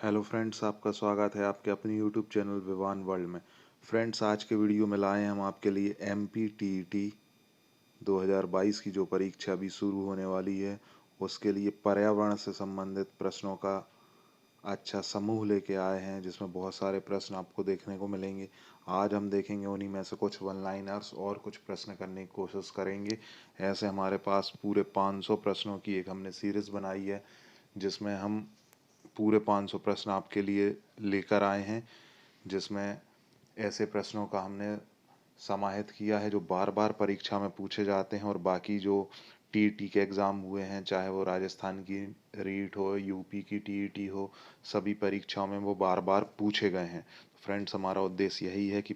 Hello friends, आपका स्वागत है आपके अपने यूट्यूब चैनल विवान वर्ल्ड में। फ्रेंड्स, आज के वीडियो में लाए हैं हम आपके लिए MPTET 2022 की जो परीक्षा अभी शुरू होने वाली है उसके लिए पर्यावरण से संबंधित प्रश्नों का अच्छा समूह लेके आए हैं, जिसमें बहुत सारे प्रश्न आपको देखने को मिलेंगे। आज हम देखेंगे उन्हीं में से कुछ वन लाइनर्स और कुछ प्रश्न करने की कोशिश करेंगे। ऐसे हमारे पास पूरे 500 प्रश्नों की एक हमने सीरीज़ बनाई है, जिसमें हम पूरे 500 प्रश्न आपके लिए लेकर आए हैं, जिसमें ऐसे प्रश्नों का हमने समाहित किया है जो बार बार परीक्षा में पूछे जाते हैं, और बाकी जो टीईटी के एग्ज़ाम हुए हैं, चाहे वो राजस्थान की रीट हो, यूपी की टीईटी हो, सभी परीक्षाओं में वो बार बार पूछे गए हैं। फ्रेंड्स, हमारा उद्देश्य यही है कि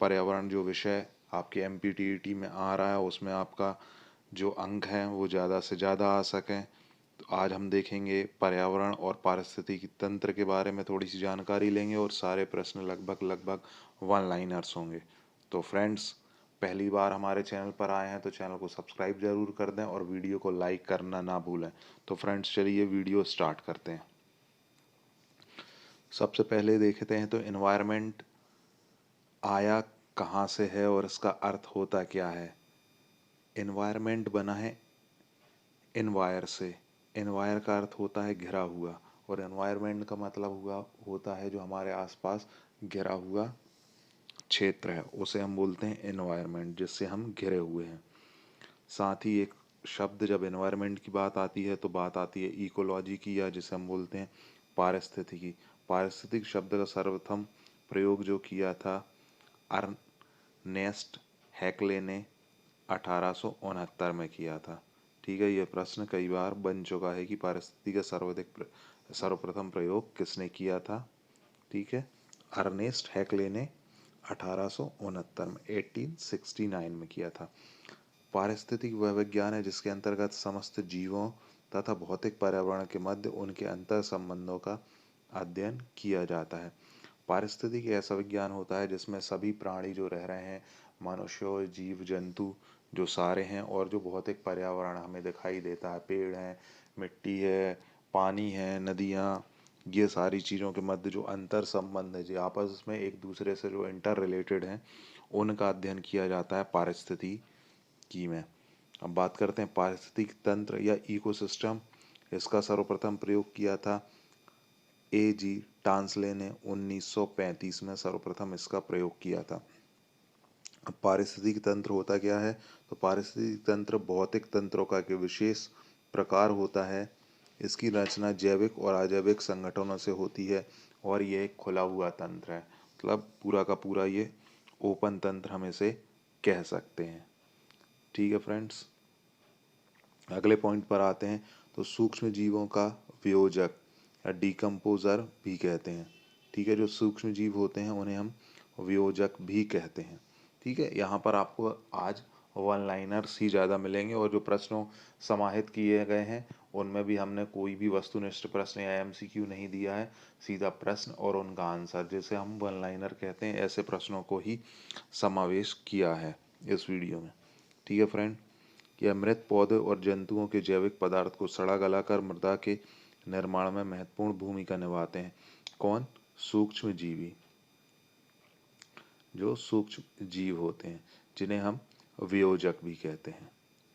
पर्यावरण जो विषय आपके MPTET में आ रहा है उसमें आपका जो अंक हैं वो ज़्यादा से ज़्यादा आ सकें। तो आज हम देखेंगे पर्यावरण और पारिस्थितिकी तंत्र के बारे में थोड़ी सी जानकारी लेंगे, और सारे प्रश्न लगभग लगभग वन लाइनर्स होंगे। तो फ्रेंड्स, पहली बार हमारे चैनल पर आए हैं तो चैनल को सब्सक्राइब ज़रूर कर दें और वीडियो को लाइक करना ना भूलें। तो फ्रेंड्स, चलिए वीडियो स्टार्ट करते हैं। सबसे पहले देखते हैं तो इन्वायरमेंट आया कहाँ से है और इसका अर्थ होता क्या है। इन्वायरमेंट बना है इनवायर से। इनवायर का अर्थ होता है घिरा हुआ, और एनवायरनमेंट का मतलब हुआ होता है जो हमारे आसपास घिरा हुआ क्षेत्र है, उसे हम बोलते हैं एनवायरनमेंट, जिससे हम घिरे हुए हैं। साथ ही एक शब्द जब एनवायरनमेंट की बात आती है तो बात आती है इकोलॉजी की, या जिसे हम बोलते हैं पारिस्थितिकी। पारिस्थितिक शब्द का सर्वप्रथम प्रयोग जो किया था अर्नेस्ट हैक्ले ने 1869 में किया था। ठीक है, यह प्रश्न कई बार बन चुका है कि पारिस्थितिकी का सर्वप्रथम प्रयोग किसने किया था। ठीक है, अर्नेस्ट हैक्ले ने 1869 में 1869 में किया था। पारिस्थितिक वह विज्ञान है जिसके अंतर्गत समस्त जीवों तथा भौतिक पर्यावरण के मध्य उनके अंतर संबंधों का अध्ययन किया जाता है। पारिस्थितिक ऐसा विज्ञान होता है जिसमें सभी प्राणी जो रह रहे हैं, मनुष्य, जीव जंतु जो सारे हैं, और जो भौतिक पर्यावरण हमें दिखाई देता है, पेड़ हैं, मिट्टी है, पानी है, नदियाँ, ये सारी चीज़ों के मध्य जो अंतर संबंध है, जो आपस में एक दूसरे से जो इंटर रिलेटेड हैं, उनका अध्ययन किया जाता है पारिस्थितिकी में। अब बात करते हैं पारिस्थितिक तंत्र या इकोसिस्टम। इसका सर्वप्रथम प्रयोग किया था A.G. टांसले ने 1935 में सर्वप्रथम इसका प्रयोग किया था। अब पारिस्थितिक तंत्र होता क्या है? तो पारिस्थितिक तंत्र भौतिक तंत्रों का एक विशेष प्रकार होता है। इसकी रचना जैविक और अजैविक संगठनों से होती है, और ये एक खुला हुआ तंत्र है, मतलब पूरा का पूरा ये ओपन तंत्र हम इसे कह सकते हैं। ठीक है फ्रेंड्स, अगले पॉइंट पर आते हैं। तो सूक्ष्म जीवों का वियोजक या डिकम्पोजर भी कहते हैं। ठीक है, जो सूक्ष्म जीव होते हैं उन्हें हम वियोजक भी कहते हैं। ठीक है, यहाँ पर आपको आज वन लाइनर्स ही ज़्यादा मिलेंगे, और जो प्रश्नों समाहित किए गए हैं उनमें भी हमने कोई भी वस्तुनिष्ठ प्रश्न या MCQ नहीं दिया है। सीधा प्रश्न और उनका आंसर, जिसे हम वन लाइनर कहते हैं, ऐसे प्रश्नों को ही समावेश किया है इस वीडियो में। ठीक है फ्रेंड, यह मृत पौधे और जंतुओं के जैविक पदार्थ को सड़ा गलाकर मृदा के निर्माण में महत्वपूर्ण भूमिका निभाते हैं। कौन? सूक्ष्म जीवी, जो सूक्ष्म जीव होते हैं, जिन्हें हम वियोजक भी कहते हैं।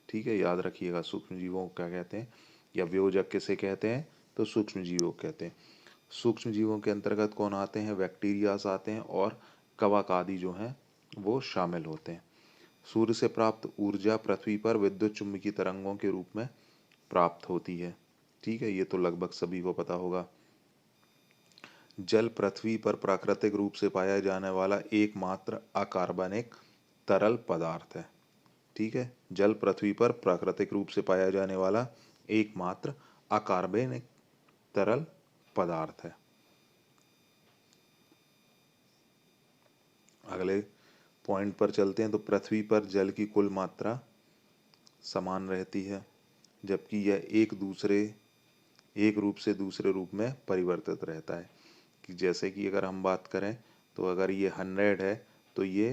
ठीक है, याद रखिएगा, सूक्ष्म जीवों को क्या कहते हैं, या वियोजक किसे कहते हैं? तो सूक्ष्म जीवों को कहते हैं। सूक्ष्म जीवों के अंतर्गत कौन आते हैं? बैक्टीरियाज आते हैं, और कवक आदि जो हैं वो शामिल होते हैं। सूर्य से प्राप्त ऊर्जा पृथ्वी पर विद्युत चुम्बकीय तरंगों के रूप में प्राप्त होती है। ठीक है, ये तो लगभग सभी को पता होगा। जल पृथ्वी पर प्राकृतिक रूप से पाया जाने वाला एकमात्र अकार्बनिक तरल पदार्थ है। ठीक है, जल पृथ्वी पर प्राकृतिक रूप से पाया जाने वाला एकमात्र अकार्बनिक तरल पदार्थ है। अगले पॉइंट पर चलते हैं। तो पृथ्वी पर जल की कुल मात्रा समान रहती है, जबकि यह एक रूप से दूसरे रूप में परिवर्तित रहता है। कि जैसे कि अगर हम बात करें तो अगर ये 100 है तो ये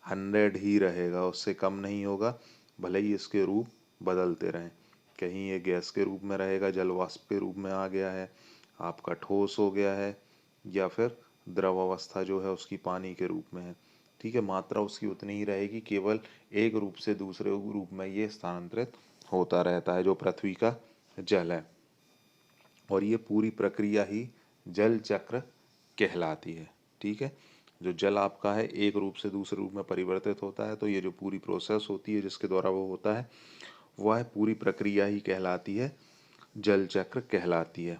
100 ही रहेगा, उससे कम नहीं होगा, भले ही इसके रूप बदलते रहें। कहीं ये गैस के रूप में रहेगा, जल वाष्प के रूप में आ गया है, आपका ठोस हो गया है या फिर द्रव अवस्था जो है उसकी पानी के रूप में है। ठीक है, मात्रा उसकी उतनी ही रहेगी, केवल एक रूप से दूसरे रूप में ये स्थानांतरित होता रहता है जो पृथ्वी का जल है। और ये पूरी प्रक्रिया ही जल चक्र कहलाती है। ठीक है, जो जल आपका है एक रूप से दूसरे रूप में परिवर्तित होता है, तो ये जो पूरी प्रोसेस होती है जिसके द्वारा वो होता है, वह पूरी प्रक्रिया ही कहलाती है, जल चक्र कहलाती है।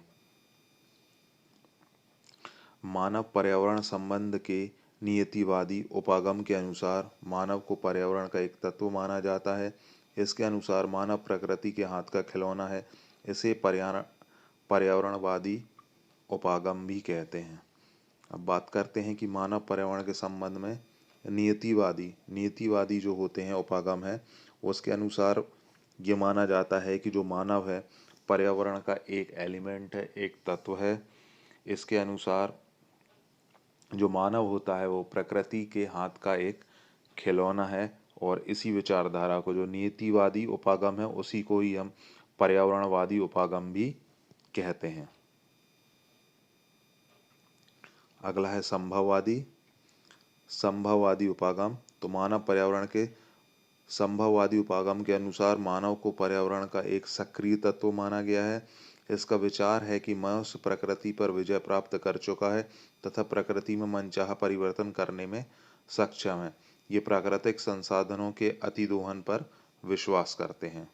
मानव पर्यावरण संबंध के नियतिवादी उपागम के अनुसार मानव को पर्यावरण का एक तत्व माना जाता है। इसके अनुसार मानव प्रकृति के हाथ का खिलौना है। इसे पर्यावरणवादी उपागम भी कहते हैं। अब बात करते हैं कि मानव पर्यावरण के संबंध में नियतिवादी जो होते हैं उपागम है, उसके अनुसार ये माना जाता है कि जो मानव है पर्यावरण का एक एलिमेंट है, एक तत्व है। इसके अनुसार जो मानव होता है वो प्रकृति के हाथ का एक खिलौना है। और इसी विचारधारा को, जो नियतिवादी उपागम है, उसी को ही हम पर्यावरणवादी उपागम भी कहते हैं। अगला है संभववादी उपागम। तो मानव पर्यावरण के संभववादी उपागम के अनुसार मानव को पर्यावरण का एक सक्रिय तत्व माना गया है। इसका विचार है कि मनुष्य प्रकृति पर विजय प्राप्त कर चुका है तथा प्रकृति में मनचाहा परिवर्तन करने में सक्षम है। ये प्राकृतिक संसाधनों के अतिदोहन पर विश्वास करते हैं।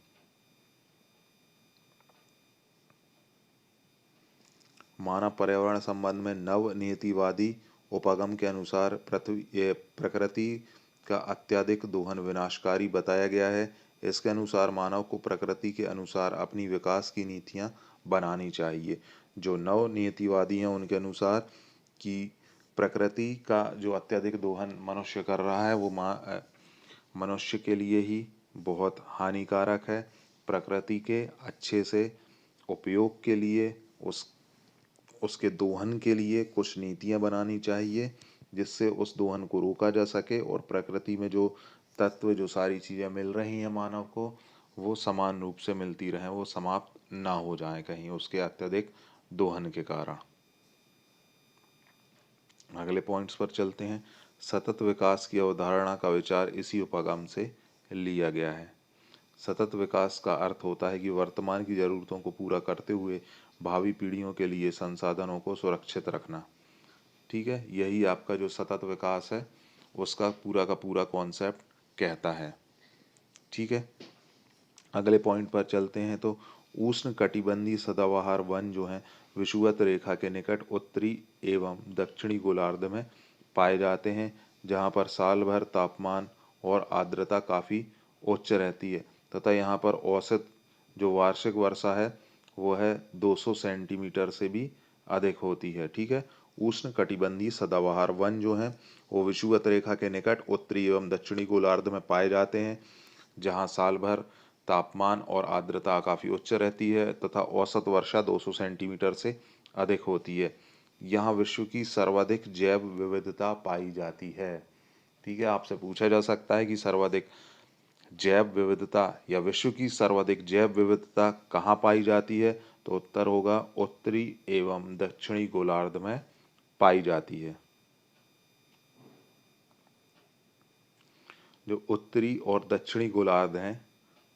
मानव पर्यावरण संबंध में नव नियतिवादी उपागम के अनुसार प्रकृति का अत्यधिक दोहन विनाशकारी बताया गया है। इसके अनुसार मानव को प्रकृति के अनुसार अपनी विकास की नीतियां बनानी चाहिए। जो नव नियतिवादी हैं उनके अनुसार कि प्रकृति का जो अत्यधिक दोहन मनुष्य कर रहा है वो मनुष्य के लिए ही बहुत हानिकारक है। प्रकृति के अच्छे से उपयोग के लिए उसके दोहन के लिए कुछ नीतियां बनानी चाहिए जिससे उस दोहन को रोका जा सके और प्रकृति में जो तत्व, जो सारी चीज़ें मिल रही हैं मानव को, वो समान रूप से मिलती रहें, वो समाप्त ना हो जाए कहीं उसके अत्यधिक दोहन के कारण। अगले पॉइंट्स पर चलते हैं। सतत विकास की अवधारणा का विचार इसी उपागम से लिया गया है। सतत विकास का अर्थ होता है कि वर्तमान की ज़रूरतों को पूरा करते हुए भावी पीढ़ियों के लिए संसाधनों को सुरक्षित रखना। ठीक है, यही आपका जो सतत विकास है उसका पूरा का पूरा कॉन्सेप्ट कहता है। ठीक है, अगले पॉइंट पर चलते हैं। तो उष्ण कटिबंधीय सदाबहार वन जो हैं विषुवत रेखा के निकट उत्तरी एवं दक्षिणी गोलार्ध में पाए जाते हैं, जहाँ पर साल भर तापमान और आर्द्रता काफ़ी उच्च रहती है तथा यहाँ पर औसत जो वार्षिक वर्षा है वो है 200 सेंटीमीटर से भी अधिक होती है। ठीक है, उष्ण कटिबंधीय सदाबहार वन जो हैं वो विषुवत रेखा के निकट उत्तरी एवं दक्षिणी गोलार्ध में पाए जाते हैं, जहाँ साल भर तापमान और आर्द्रता काफ़ी उच्च रहती है तथा औसत वर्षा 200 सेंटीमीटर से अधिक होती है। यहाँ विश्व की सर्वाधिक जैव विविधता पाई जाती है। ठीक है, आपसे पूछा जा सकता है कि सर्वाधिक जैव विविधता या विश्व की सर्वाधिक जैव विविधता कहाँ पाई जाती है, तो उत्तर होगा उत्तरी एवं दक्षिणी गोलार्ध में पाई जाती है। जो उत्तरी और दक्षिणी गोलार्ध हैं,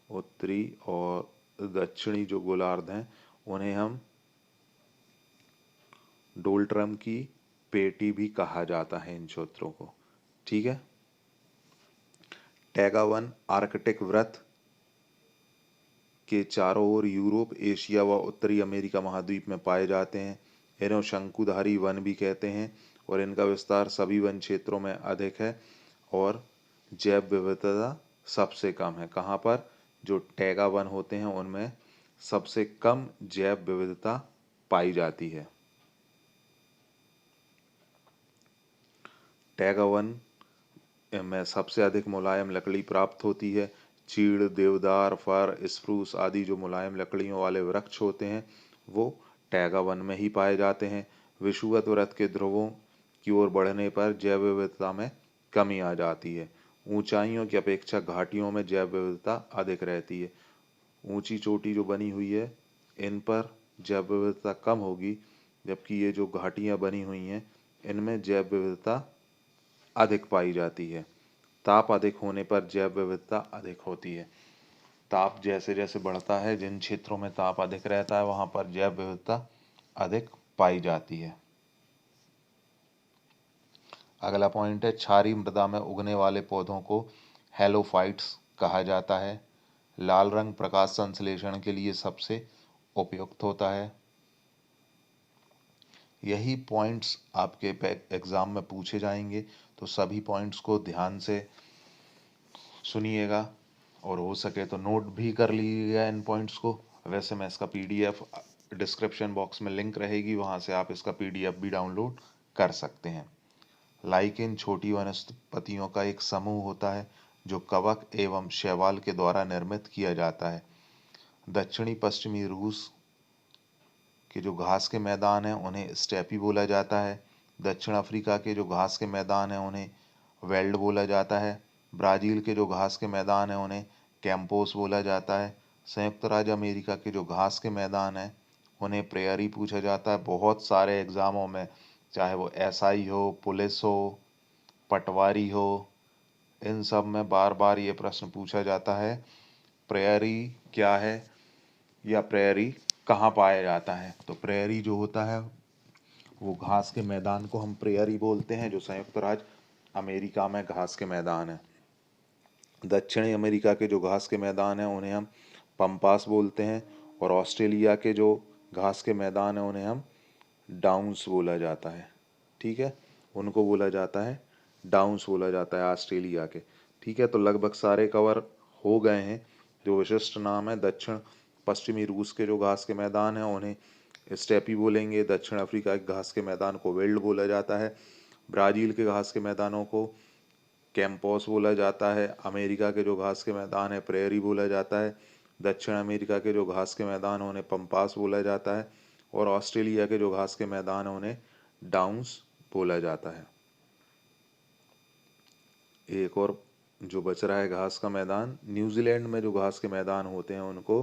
उत्तरी और दक्षिणी जो गोलार्ध हैं उन्हें हम डोल्ट्रम की पेटी भी कहा जाता है इन क्षेत्रों को। ठीक है, टैगा वन आर्कटिक वृत्त के चारों ओर यूरोप, एशिया व उत्तरी अमेरिका महाद्वीप में पाए जाते हैं। इन्हें शंकुधारी वन भी कहते हैं और इनका विस्तार सभी वन क्षेत्रों में अधिक है और जैव विविधता सबसे कम है। कहाँ पर? जो टैगा वन होते हैं उनमें सबसे कम जैव विविधता पाई जाती है। टैगा वन में सबसे अधिक मुलायम लकड़ी प्राप्त होती है। चीड़, देवदार, फर, स्प्रूस आदि जो मुलायम लकड़ियों वाले वृक्ष होते हैं वो टैगा वन में ही पाए जाते हैं। विषुवत वृत्त के ध्रुवों की ओर बढ़ने पर जैव विविधता में कमी आ जाती है। ऊंचाइयों की अपेक्षा घाटियों में जैव विविधता अधिक रहती है। ऊंची चोटी जो बनी हुई है इन पर जैव विविधता कम होगी जबकि ये जो घाटियाँ बनी हुई हैं इनमें जैव विविधता अधिक पाई जाती है। ताप अधिक होने पर जैव विविधता अधिक होती है। ताप जैसे जैसे बढ़ता है, जिन क्षेत्रों में ताप अधिक रहता है वहाँ पर जैव विविधता अधिक पाई जाती है। अगला पॉइंट है, क्षारीय मृदा में उगने वाले पौधों को हेलोफाइट्स कहा जाता है। लाल रंग प्रकाश संश्लेषण के लिए सबसे उपयुक्त होता है। यही पॉइंट्स आपके एग्ज़ाम में पूछे जाएंगे, तो सभी पॉइंट्स को ध्यान से सुनिएगा और हो सके तो नोट भी कर लीजिएगा इन पॉइंट्स को। वैसे मैं इसका पीडीएफ डिस्क्रिप्शन बॉक्स में लिंक रहेगी, वहाँ से आप इसका पीडीएफ भी डाउनलोड कर सकते हैं। लाइकेन छोटी वनस्पतियों का एक समूह होता है जो कवक एवं शैवाल के द्वारा निर्मित किया जाता है। दक्षिणी पश्चिमी रूस के जो घास के मैदान हैं उन्हें स्टेपी बोला जाता है। दक्षिण अफ्रीका के जो घास के मैदान हैं उन्हें वेल्ड बोला जाता है। ब्राज़ील के जो घास के मैदान हैं उन्हें कैंपोस बोला जाता है। संयुक्त राज्य अमेरिका के जो घास के मैदान हैं उन्हें प्रेयरी पूछा जाता है। बहुत सारे एग्ज़ामों में, चाहे वो एसआई हो, पुलिस हो, पटवारी हो, इन सब में बार बार ये प्रश्न पूछा जाता है, प्रेयरी क्या है या प्रेयरी कहाँ पाया जाता है। तो प्रेयरी जो होता है वो घास के मैदान को हम प्रेयरी बोलते हैं, जो संयुक्त राज्य अमेरिका में घास के मैदान है। दक्षिणी अमेरिका के जो घास के मैदान हैं उन्हें हम पम्पास बोलते हैं, और ऑस्ट्रेलिया के जो घास के मैदान हैं उन्हें हम डाउन्स बोला जाता है। ठीक है, उनको बोला जाता है डाउन्स बोला जाता है ऑस्ट्रेलिया के। ठीक है, तो लगभग सारे कवर हो गए हैं। जो विशिष्ट नाम है, दक्षिण पश्चिमी रूस के जो घास के मैदान हैं उन्हें स्टेपी बोलेंगे। दक्षिण अफ्रीका के घास के मैदान को वेल्ड बोला जाता है। ब्राज़ील के घास के मैदानों को कैंपोस बोला जाता है। अमेरिका के जो घास के मैदान है प्रेयरी बोला जाता है। दक्षिण अमेरिका के जो घास के मैदान हैं उन्हें पम्पास बोला जाता है, और ऑस्ट्रेलिया के जो घास के मैदान हैं उन्हें डाउन्स बोला जाता है। एक और जो बच रहा है घास का मैदान, न्यूजीलैंड में जो घास के मैदान होते हैं उनको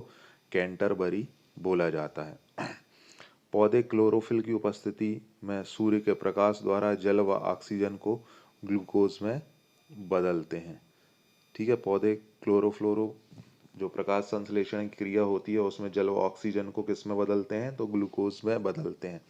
कैंटरबरी बोला जाता है। पौधे क्लोरोफिल की उपस्थिति में सूर्य के प्रकाश द्वारा जल व ऑक्सीजन को ग्लूकोज में बदलते हैं। ठीक है, पौधे क्लोरोफ्लोरो जो प्रकाश संश्लेषण की क्रिया होती है उसमें जल व ऑक्सीजन को किस में बदलते हैं, तो ग्लूकोज में बदलते हैं।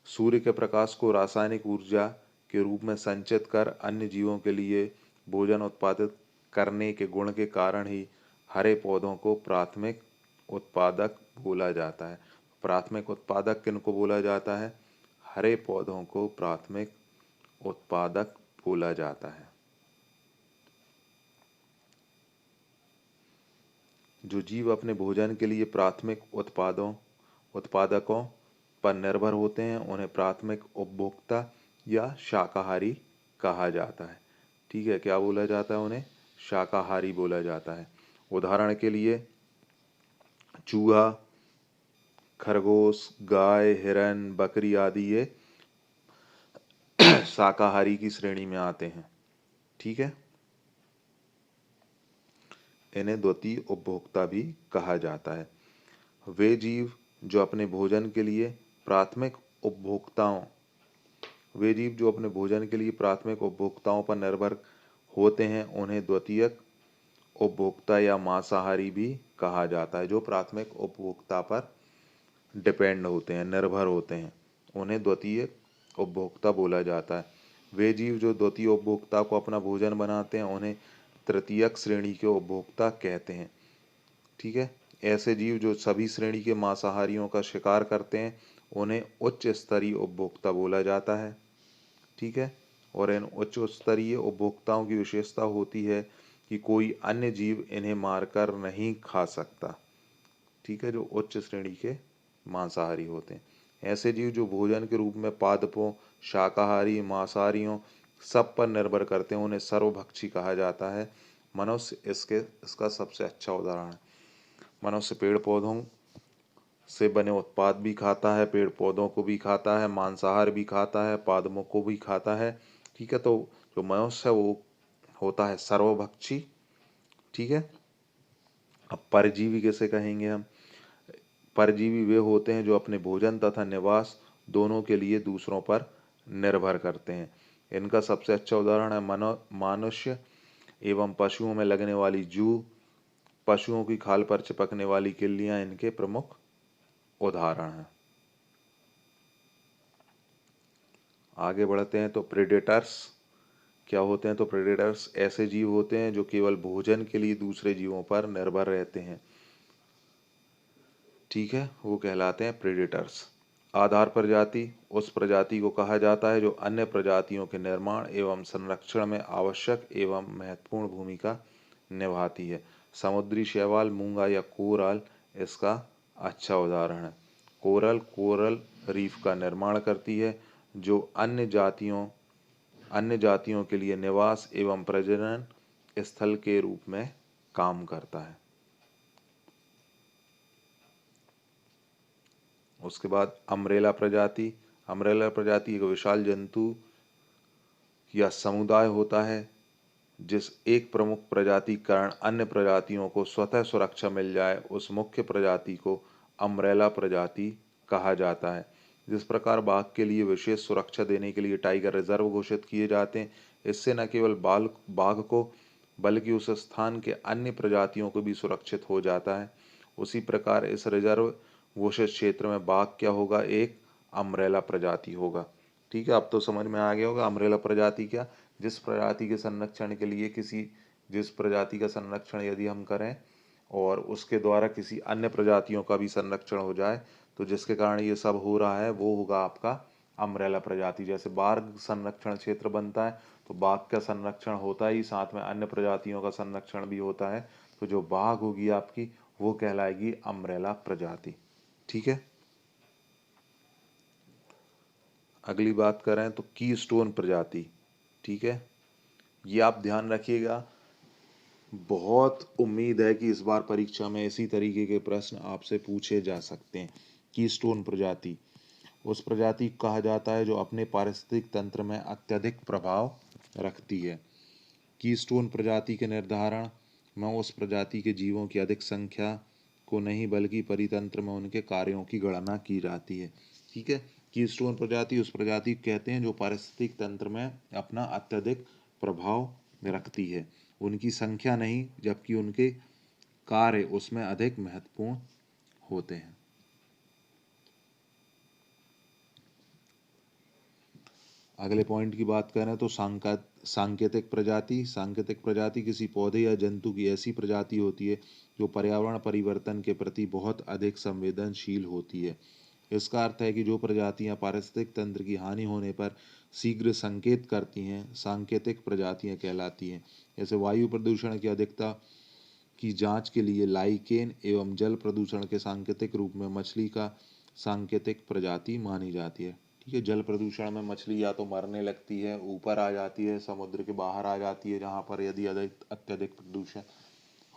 सूर्य के प्रकाश को रासायनिक ऊर्जा के रूप में संचित कर अन्य जीवों के लिए भोजन उत्पादित करने के गुण के कारण ही हरे पौधों को प्राथमिक उत्पादक बोला जाता है। प्राथमिक उत्पादक किनको बोला जाता है? हरे पौधों को प्राथमिक उत्पादक बोला जाता है। जो जीव अपने भोजन के लिए प्राथमिक उत्पादकों पर निर्भर होते हैं उन्हें प्राथमिक उपभोक्ता या शाकाहारी कहा जाता है। ठीक है, क्या बोला जाता है? उन्हें शाकाहारी बोला जाता है। उदाहरण के लिए चूहा, खरगोश, गाय, हिरन, बकरी आदि ये शाकाहारी की श्रेणी में आते हैं। ठीक है, इन्हें द्वितीय उपभोक्ता भी कहा जाता है। वे जीव जो अपने भोजन के लिए प्राथमिक उपभोक्ताओं पर निर्भर होते हैं उन्हें द्वितीयक उपभोक्ता या मांसाहारी भी कहा जाता है। जो प्राथमिक उपभोक्ता पर डिपेंड होते हैं, निर्भर होते हैं, उन्हें द्वितीयक उपभोक्ता बोला जाता है। वे जीव जो द्वितीय उपभोक्ता को अपना भोजन बनाते हैं उन्हें तृतीयक श्रेणी के उपभोक्ता कहते हैं। ठीक है, ऐसे जीव जो सभी श्रेणी के मांसाहारियों का शिकार करते हैं उन्हें उच्च स्तरीय उपभोक्ता बोला जाता है। ठीक है, और इन उच्च स्तरीय उपभोक्ताओं की विशेषता होती है कि कोई अन्य जीव इन्हें मारकर नहीं खा सकता। ठीक है, जो उच्च श्रेणी के मांसाहारी होते हैं। ऐसे जीव जो भोजन के रूप में पादपों, शाकाहारी, मांसाहारियों सब पर निर्भर करते हैं उन्हें सर्वभक्षी कहा जाता है। मनुष्य इसका सबसे अच्छा उदाहरण है। मनुष्य पेड़ पौधों से बने उत्पाद भी खाता है, पेड़ पौधों को भी खाता है, मांसाहार भी खाता है, पादपों को भी खाता है। ठीक है, तो जो मनुष्य है वो होता है सर्वभक्षी। ठीक है, अब परजीवी किसे कहेंगे हम? परजीवी वे होते हैं जो अपने भोजन तथा निवास दोनों के लिए दूसरों पर निर्भर करते हैं। इनका सबसे अच्छा उदाहरण है मनुष्य एवं पशुओं में लगने वाली जूं, पशुओं की खाल पर चिपकने वाली किल्लियां इनके प्रमुख उदाहरण हैं। आगे बढ़ते हैं तो प्रेडेटर्स क्या होते हैं। तो प्रेडेटर्स ऐसे जीव होते हैं जो केवल भोजन के लिए दूसरे जीवों पर निर्भर रहते हैं। ठीक है, वो कहलाते हैं प्रेडेटर्स। आधार प्रजाति उस प्रजाति को कहा जाता है जो अन्य प्रजातियों के निर्माण एवं संरक्षण में आवश्यक एवं महत्वपूर्ण भूमिका निभाती है। समुद्री शैवाल, मूंगा या कोरल इसका अच्छा उदाहरण है। कोरल रीफ का निर्माण करती है जो अन्य जातियों के लिए निवास एवं प्रजनन स्थल के रूप में काम करता है। उसके बाद अम्ब्रेला प्रजाति एक विशाल जंतु या समुदाय होता है जिस एक प्रमुख प्रजाति के कारण अन्य प्रजातियों को स्वतः सुरक्षा मिल जाए, उस मुख्य प्रजाति को अम्ब्रेला प्रजाति कहा जाता है। जिस प्रकार बाघ के लिए विशेष सुरक्षा देने के लिए टाइगर रिजर्व घोषित किए जाते हैं, इससे न केवल बाघ को बल्कि उस स्थान के अन्य प्रजातियों को भी सुरक्षित हो जाता है। उसी प्रकार इस रिजर्व घोषित क्षेत्र में बाघ क्या होगा, एक अम्ब्रेला प्रजाति होगा। ठीक है, अब तो समझ में आ गया होगा अम्ब्रेला प्रजाति क्या। जिस प्रजाति के संरक्षण के लिए जिस प्रजाति का संरक्षण यदि हम करें और उसके द्वारा किसी अन्य प्रजातियों का भी संरक्षण हो जाए, तो जिसके कारण ये सब हो रहा है वो होगा आपका अम्ब्रेला प्रजाति। जैसे बाघ संरक्षण क्षेत्र बनता है तो बाघ का संरक्षण होता ही, साथ में अन्य प्रजातियों का संरक्षण भी होता है। तो जो बाघ होगी आपकी वो कहलाएगी अम्ब्रेला प्रजाति। ठीक है, अगली बात करें तो की स्टोन प्रजाति। ठीक है, ये आप ध्यान रखिएगा, बहुत उम्मीद है कि इस बार परीक्षा में इसी तरीके के प्रश्न आपसे पूछे जा सकते हैं। कीस्टोन प्रजाति उस प्रजाति को कहा जाता है जो अपने पारिस्थितिक तंत्र में अत्यधिक प्रभाव रखती है। कीस्टोन प्रजाति के निर्धारण में उस प्रजाति के जीवों की अधिक संख्या को नहीं बल्कि परितंत्र में उनके कार्यों की गणना की जाती है। ठीक है, कीस्टोन प्रजाति उस प्रजाति को कहते हैं जो पारिस्थितिक तंत्र में अपना अत्यधिक प्रभाव रखती है। उनकी संख्या नहीं जबकि उनके कार्य उसमें अधिक महत्वपूर्ण होते हैं। अगले पॉइंट की बात करें तो सांकेतिक प्रजाति किसी पौधे या जंतु की ऐसी प्रजाति होती है जो पर्यावरण परिवर्तन के प्रति बहुत अधिक संवेदनशील होती है। इसका अर्थ है कि जो प्रजातियां पारिस्थितिक तंत्र की हानि होने पर शीघ्र संकेत करती हैं, सांकेतिक प्रजातियां कहलाती हैं। जैसे वायु प्रदूषण की अधिकता की जांच के लिए लाइकेन एवं जल प्रदूषण के सांकेतिक रूप में मछली का सांकेतिक प्रजाति मानी जाती है। ठीक है, जल प्रदूषण में मछली या तो मरने लगती है, ऊपर आ जाती है, समुद्र के बाहर आ जाती है, जहाँ पर यदि अत्यधिक प्रदूषण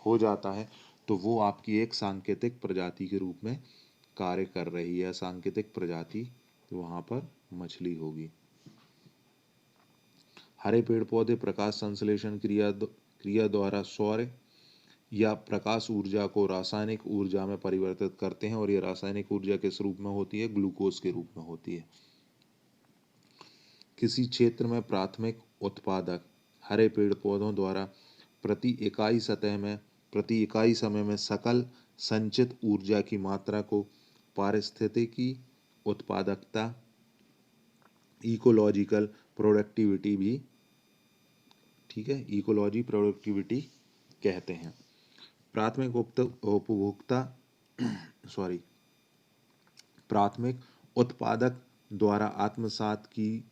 हो जाता है तो वो आपकी एक सांकेतिक प्रजाति के रूप में कार्य कर रही है। सांकेतिक प्रजाति वहाँ पर मछली होगी। हरे पेड़ पौधे प्रकाश संश्लेषण क्रिया द्वारा सौर या प्रकाश ऊर्जा को रासायनिक ऊर्जा में परिवर्तित करते हैं और ये रासायनिक ऊर्जा किस रूप में होती है, ग्लूकोज के रूप में होती है। किसी क्षेत्र में प्राथमिक उत्पादक हरे पेड़ पौधों द्वारा प्रति इकाई समय में सकल संचित ऊर्जा की मात्रा को पारिस्थितिकी उत्पादकता इकोलॉजिकल प्रोडक्टिविटी भी, ठीक है, इकोलॉजी प्रोडक्टिविटी कहते हैं। प्राथमिक प्राथमिक उत्पादक द्वारा आत्मसात की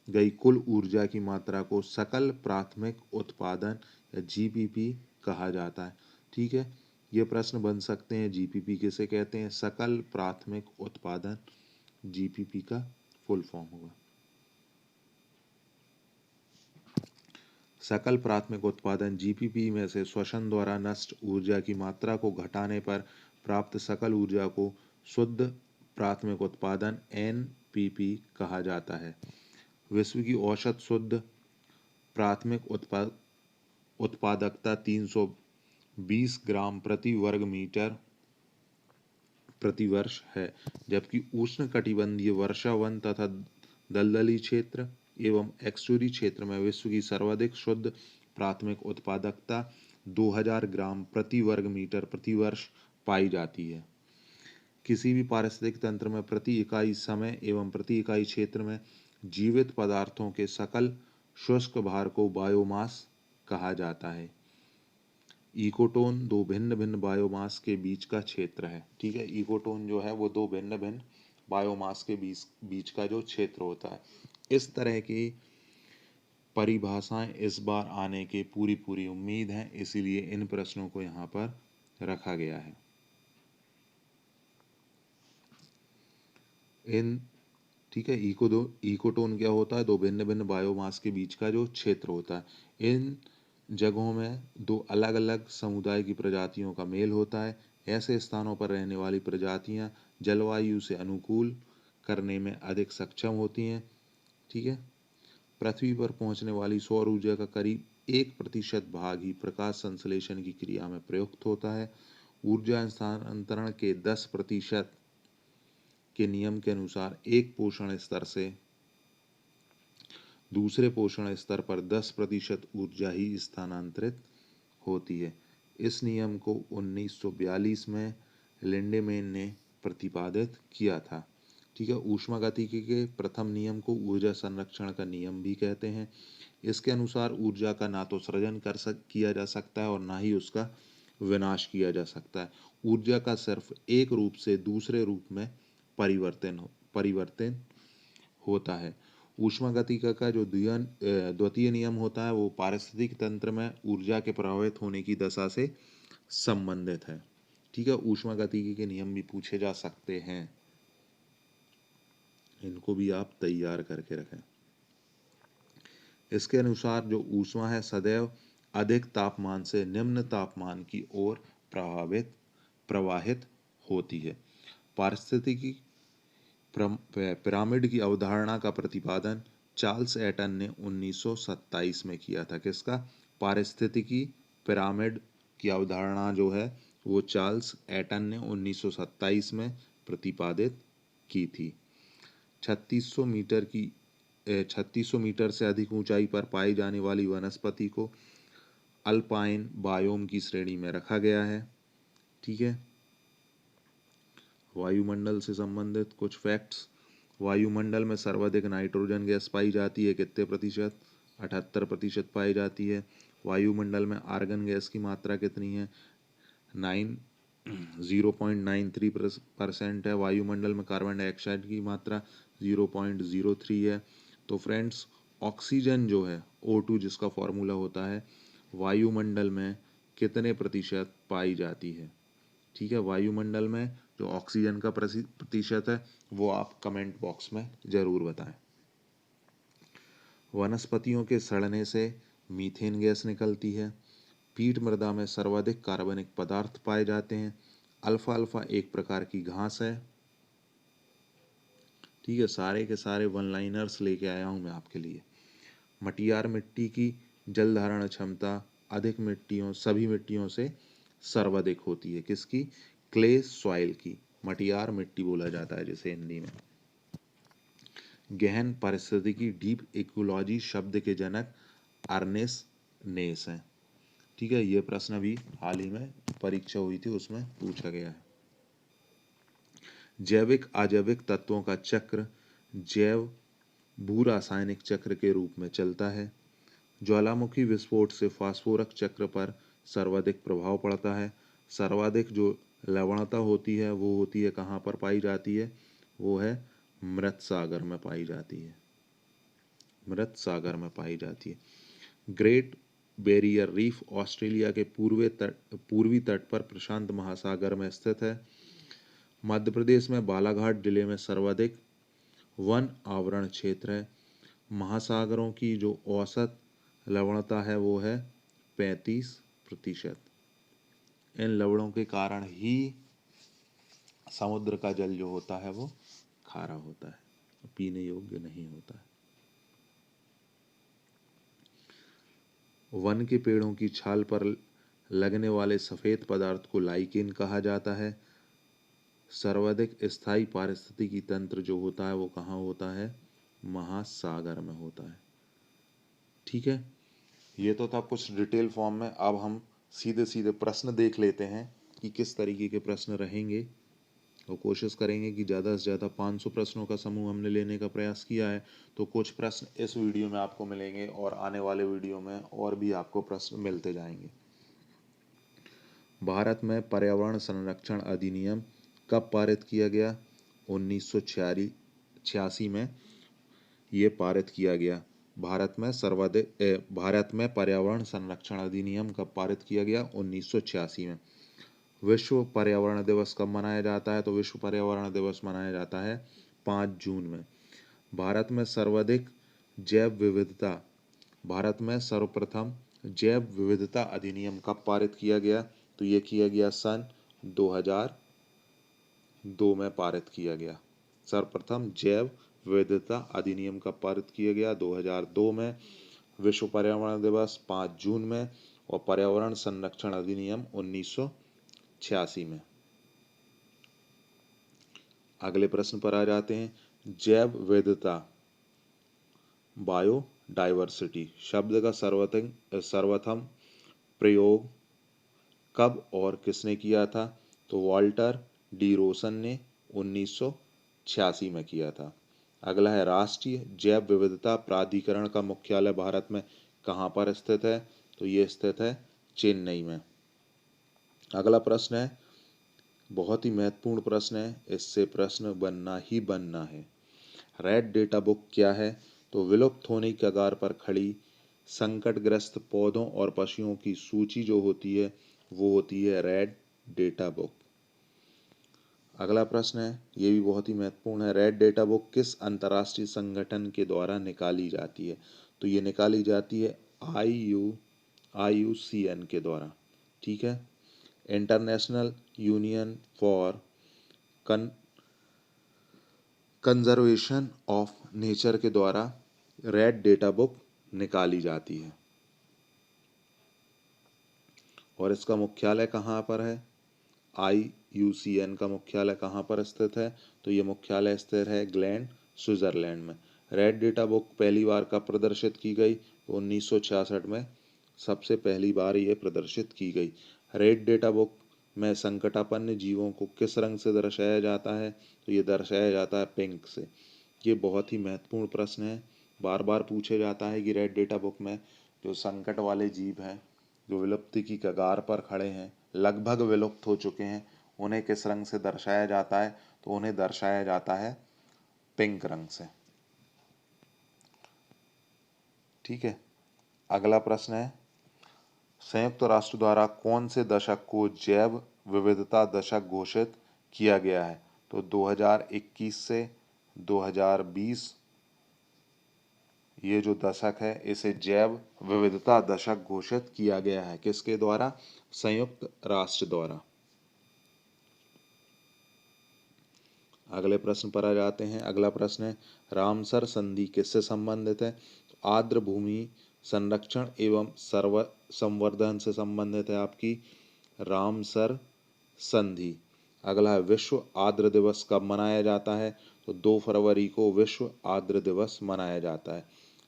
गई कुल ऊर्जा की मात्रा को सकल प्राथमिक उत्पादन या जीपीपी कहा जाता है। ठीक है, ये प्रश्न बन सकते हैं, जीपीपी किसे कहते हैं, सकल प्राथमिक उत्पादन, जीपीपी का फुल फॉर्म होगा। सकल प्राथमिक उत्पादन जीपीपी में से श्वसन द्वारा नष्ट ऊर्जा की मात्रा को घटाने पर प्राप्त सकल ऊर्जा को शुद्ध प्राथमिक उत्पादन एनपीपी कहा जाता है। विश्व की औसत शुद्ध प्राथमिक उत्पादकता 320 ग्राम प्रति वर्ग मीटर प्रतिवर्ष है, जबकि उष्णकटिबंधीय वर्षा वन तथा दलदली क्षेत्र एवं एक्सुरी क्षेत्र में विश्व की सर्वाधिक शुद्ध प्राथमिक उत्पादकता 2000 ग्राम प्रति वर्ग मीटर प्रति वर्ष पाई जाती है। किसी भी पारिस्थितिक तंत्र में प्रति इकाई समय एवं प्रति इकाई क्षेत्र में जीवित पदार्थों के सकल शुष्क भार को बायोमास कहा जाता है। इकोटोन दो भिन्न भिन्न बायोमास के बीच का क्षेत्र है। ठीक है, इकोटोन जो है वो दो भिन्न भिन्न बायोमास के बीच का जो क्षेत्र होता है। इस तरह की परिभाषाएं इस बार आने की पूरी उम्मीद है, इसीलिए इन प्रश्नों को यहाँ पर रखा गया है। ठीक है, इकोटोन क्या होता है? दो भिन्न भिन्न बायोमास के बीच का जो क्षेत्र होता है। इन जगहों में दो अलग अलग समुदाय की प्रजातियों का मेल होता है। ऐसे स्थानों पर रहने वाली प्रजातियां जलवायु से अनुकूल करने में अधिक सक्षम होती हैं। ठीक है, पृथ्वी पर पहुंचने वाली सौर ऊर्जा का करीब 1% भाग ही प्रकाश संश्लेषण की क्रिया में प्रयुक्त होता है। ऊर्जा स्थानांतरण के 10% के नियम के अनुसार एक पोषण स्तर से दूसरे पोषण स्तर पर 10% ऊर्जा ही स्थानांतरित होती है। इस नियम को 1942 में लिंडेमैन ने प्रतिपादित किया था। ठीक है, ऊष्मागतिकी के प्रथम नियम को ऊर्जा संरक्षण का नियम भी कहते हैं। इसके अनुसार ऊर्जा का ना तो सृजन किया जा सकता है और ना ही उसका विनाश किया जा सकता है। ऊर्जा का सिर्फ एक रूप से दूसरे रूप में परिवर्तन होता है। ऊष्मागतिकी का जो द्वितीय नियम होता है वो पारिस्थितिक तंत्र में ऊर्जा के प्रभावित होने की दशा से संबंधित है। ठीक है, ऊष्मागतिकी के नियम भी पूछे जा सकते हैं, इनको भी आप तैयार करके रखें। इसके अनुसार जो ऊष्मा है सदैव अधिक तापमान से निम्न तापमान की ओर प्रवाहित होती है। पारिस्थितिकी पिरामिड की अवधारणा का प्रतिपादन चार्ल्स एटन ने 1927 में किया था। किसका? पारिस्थितिकी पिरामिड की अवधारणा जो है वो चार्ल्स एटन ने 1927 में प्रतिपादित की थी। 3600 मीटर से अधिक ऊंचाई पर पाई जाने वाली वनस्पति को अल्पाइन बायोम की श्रेणी में रखा गया है। ठीक है, वायुमंडल से संबंधित कुछ फैक्ट्स। वायुमंडल में सर्वाधिक नाइट्रोजन गैस पाई जाती है, कितने प्रतिशत? 78% पाई जाती है। वायुमंडल में आर्गन गैस की मात्रा कितनी है? 0.93% है। वायुमंडल में कार्बन डाइऑक्साइड की मात्रा 0.03 है। तो फ्रेंड्स, ऑक्सीजन जो है O2 जिसका फॉर्मूला होता है, वायुमंडल में कितने प्रतिशत पाई जाती है? ठीक है, वायुमंडल में जो ऑक्सीजन का प्रतिशत है वो आप कमेंट बॉक्स में जरूर बताएं। वनस्पतियों के सड़ने से मीथेन गैस निकलती है। पीट मृदा में सर्वाधिक कार्बनिक पदार्थ पाए जाते हैं। अल्फा एक प्रकार की घास है। ठीक है, सारे के सारे वन लाइनर्स लेके आया हूं मैं आपके लिए। मटियार मिट्टी की जल धारण क्षमता सभी मिट्टियों से सर्वाधिक होती है। किसकी? क्ले सॉइल की। मटियार मिट्टी बोला जाता है जिसे हिंदी में। गहन पारिस्थितिकी डीप इकोलॉजी शब्द के जनक अर्नेस्ट नेस हैं। ठीक है, ये प्रश्न भी हाल ही में परीक्षा हुई थी, उसमें पूछा गया है। जैविक अजैविक तत्वों का चक्र जैव भू रासायनिक चक्र के रूप में चलता है। ज्वालामुखी विस्फोट से फास्फोरक चक्र पर सर्वाधिक प्रभाव पड़ता है। सर्वाधिक जो लवणता होती है वो होती है, कहाँ पर पाई जाती है? वो है मृत सागर में पाई जाती है। मृत सागर में पाई जाती है। ग्रेट बैरियर रीफ ऑस्ट्रेलिया के पूर्वी तट पर प्रशांत महासागर में स्थित है। मध्य प्रदेश में बालाघाट जिले में सर्वाधिक वन आवरण क्षेत्र है। महासागरों की जो औसत लवणता है वो है 35%। इन लवणों के कारण ही समुद्र का जल जो होता है वो खारा होता है, पीने योग्य नहीं होता है। वन के पेड़ों की छाल पर लगने वाले सफेद पदार्थ को लाइकेन कहा जाता है। सर्वाधिक स्थायी पारिस्थितिकी तंत्र जो होता है वो कहाँ होता है? महासागर में होता है। ठीक है, ये तो था कुछ डिटेल फॉर्म में। अब हम सीधे सीधे प्रश्न देख लेते हैं कि किस तरीके के प्रश्न रहेंगे, और कोशिश करेंगे कि ज़्यादा से ज़्यादा 500 प्रश्नों का समूह हमने लेने का प्रयास किया है। तो कुछ प्रश्न इस वीडियो में आपको मिलेंगे और आने वाले वीडियो में और भी आपको प्रश्न मिलते जाएंगे। भारत में पर्यावरण संरक्षण अधिनियम कब पारित किया गया? 1986 में ये पारित किया गया। भारत में पर्यावरण संरक्षण अधिनियम कब पारित किया गया? 1986 में। विश्व पर्यावरण दिवस कब मनाया जाता है? तो विश्व पर्यावरण दिवस मनाया जाता है 5 जून में। भारत में सर्वप्रथम जैव विविधता अधिनियम कब पारित किया गया? तो ये किया गया सन 2002 में पारित किया गया। सर्वप्रथम जैव विविधता अधिनियम कब पारित किया गया? 2002 में। विश्व पर्यावरण दिवस 5 जून में, और पर्यावरण संरक्षण अधिनियम 1986 में। अगले प्रश्न पर आ जाते हैं। जैव विविधता, बायोडाइवर्सिटी शब्द का सर्वप्रथम प्रयोग कब और किसने किया था? तो वॉल्टर डी रोसन ने 1986 में किया था। अगला है, राष्ट्रीय जैव विविधता प्राधिकरण का मुख्यालय भारत में कहाँ पर स्थित है? तो ये स्थित है चेन्नई में। अगला प्रश्न है, बहुत ही महत्वपूर्ण प्रश्न है, इससे प्रश्न बनना ही बनना है। रेड डेटा बुक क्या है? तो विलुप्त होने की कगार पर खड़ी संकटग्रस्त पौधों और पशुओं की सूची जो होती है वो होती है रेड डेटा बुक। अगला प्रश्न है, ये भी बहुत ही महत्वपूर्ण है। रेड डेटा बुक किस अंतर्राष्ट्रीय संगठन के द्वारा निकाली जाती है? तो ये निकाली जाती है IUCN के द्वारा। ठीक है, international union for conservation of nature के द्वारा रेड डेटा बुक निकाली जाती है। और इसका मुख्यालय कहाँ पर है? IUCN का मुख्यालय कहाँ पर स्थित है? तो ये मुख्यालय स्थित है ग्लैंड, स्विट्जरलैंड में। रेड डेटा बुक पहली बार कब प्रदर्शित की गई? 1966 में सबसे पहली बार ये प्रदर्शित की गई। रेड डेटा बुक में संकटापन्न जीवों को किस रंग से दर्शाया जाता है? तो ये दर्शाया जाता है पिंक से। ये बहुत ही महत्वपूर्ण प्रश्न है, बार बार पूछे जाता है कि रेड डेटा बुक में जो संकट वाले जीव हैं, जो विलुप्ति की कगार पर खड़े हैं, लगभग विलुप्त हो चुके हैं, उन्हें किस रंग से दर्शाया जाता है? तो उन्हें दर्शाया जाता है पिंक रंग से। ठीक है, अगला प्रश्न है, संयुक्त राष्ट्र द्वारा कौन से दशक को जैव विविधता दशक घोषित किया गया है? तो 2021 से 2020 ये जो दशक है इसे जैव विविधता दशक घोषित किया गया है। किसके द्वारा? संयुक्त राष्ट्र द्वारा। अगले प्रश्न पर आ जाते हैं। अगला प्रश्न है, रामसर संधि किससे संबंधित है? तो आर्द्र भूमि संरक्षण एवं संवर्धन से संबंधित है आपकी रामसर संधि। अगला है, विश्व आर्द्र दिवस कब मनाया जाता है? तो 2 फरवरी को विश्व आर्द्र दिवस मनाया जाता है।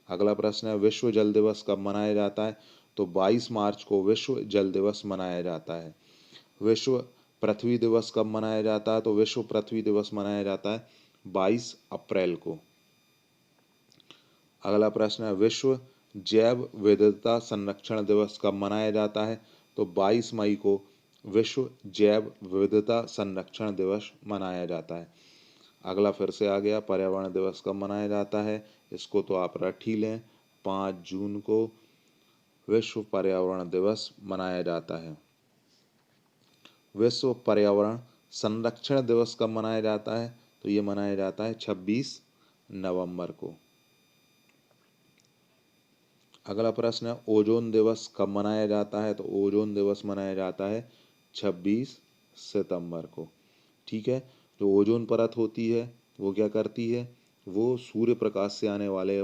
अगला प्रश्न है, विश्व जल दिवस कब मनाया जाता है? तो 22 मार्च को विश्व जल दिवस मनाया जाता है। विश्व पृथ्वी दिवस कब मनाया जाता है? तो विश्व पृथ्वी दिवस मनाया जाता है 22 अप्रैल को। अगला प्रश्न है, विश्व जैव विविधता संरक्षण दिवस कब मनाया जाता है? तो 22 मई को विश्व जैव विविधता संरक्षण दिवस मनाया जाता है। अगला फिर से आ गया, पर्यावरण दिवस कब मनाया जाता है? इसको तो आप रट ही लें, 5 जून को विश्व पर्यावरण दिवस मनाया जाता है। विश्व पर्यावरण संरक्षण दिवस कब मनाया जाता है? तो ये मनाया जाता है 26 नवंबर को। अगला प्रश्न है, ओजोन दिवस कब मनाया जाता है? तो ओजोन दिवस मनाया जाता है 26 सितंबर को। ठीक है, जो ओजोन परत होती है वो क्या करती है? वो सूर्य प्रकाश से आने वाले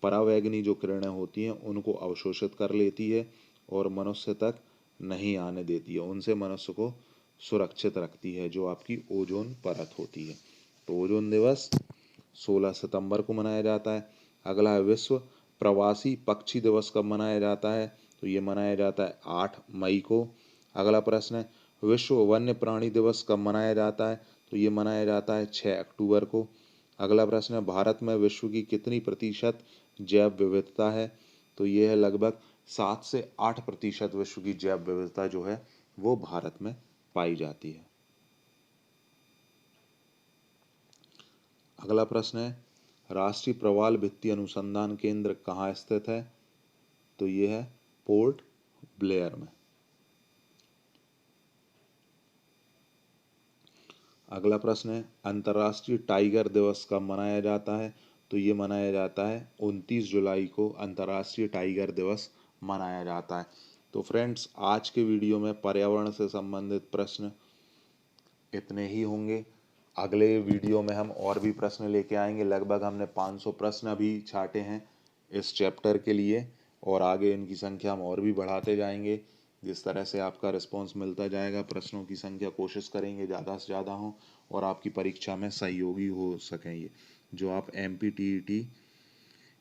परावैंगनी जो किरणें होती हैं उनको अवशोषित कर लेती है और मनुष्य तक नहीं आने देती है, उनसे मनुष्य को सुरक्षित रखती है, जो आपकी ओजोन परत होती है। तो ओजोन दिवस 16 सितंबर को मनाया जाता है। अगला है विश्व प्रवासी पक्षी दिवस कब मनाया जाता है? तो ये मनाया जाता है 8 मई को। अगला प्रश्न है विश्व वन्य प्राणी दिवस कब मनाया जाता है? तो ये मनाया जाता है 6 अक्टूबर को। अगला प्रश्न है भारत में विश्व की कितनी प्रतिशत जैव विविधता है? तो ये है लगभग 7 से 8% विश्व की जैव विविधता जो है वो भारत में पाई जाती है। अगला प्रश्न है राष्ट्रीय प्रवाल भित्ति अनुसंधान केंद्र कहाँ स्थित है? तो ये है पोर्ट ब्लेयर में। अगला प्रश्न है अंतर्राष्ट्रीय टाइगर दिवस कब मनाया जाता है? तो ये मनाया जाता है 29 जुलाई को अंतर्राष्ट्रीय टाइगर दिवस मनाया जाता है। तो फ्रेंड्स, आज के वीडियो में पर्यावरण से संबंधित प्रश्न इतने ही होंगे। अगले वीडियो में हम और भी प्रश्न लेके आएंगे। लगभग हमने 500 प्रश्न अभी छाटे हैं इस चैप्टर के लिए, और आगे इनकी संख्या हम और भी बढ़ाते जाएंगे। जिस तरह से आपका रिस्पांस मिलता जाएगा, प्रश्नों की संख्या कोशिश करेंगे ज़्यादा से ज़्यादा हो और आपकी परीक्षा में सहयोगी हो सकें। ये जो आप MPTET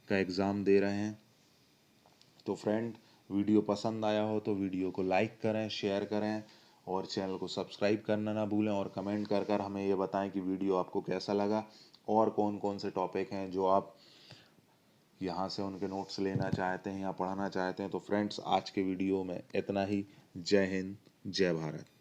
का एग्ज़ाम दे रहे हैं। तो फ्रेंड, वीडियो पसंद आया हो तो वीडियो को लाइक करें, शेयर करें और चैनल को सब्सक्राइब करना ना भूलें, और कमेंट कर कर हमें ये बताएं कि वीडियो आपको कैसा लगा और कौन कौन से टॉपिक हैं जो आप यहाँ से उनके नोट्स लेना चाहते हैं या पढ़ना चाहते हैं। तो फ्रेंड्स, आज के वीडियो में इतना ही। जय हिंद, जय भारत।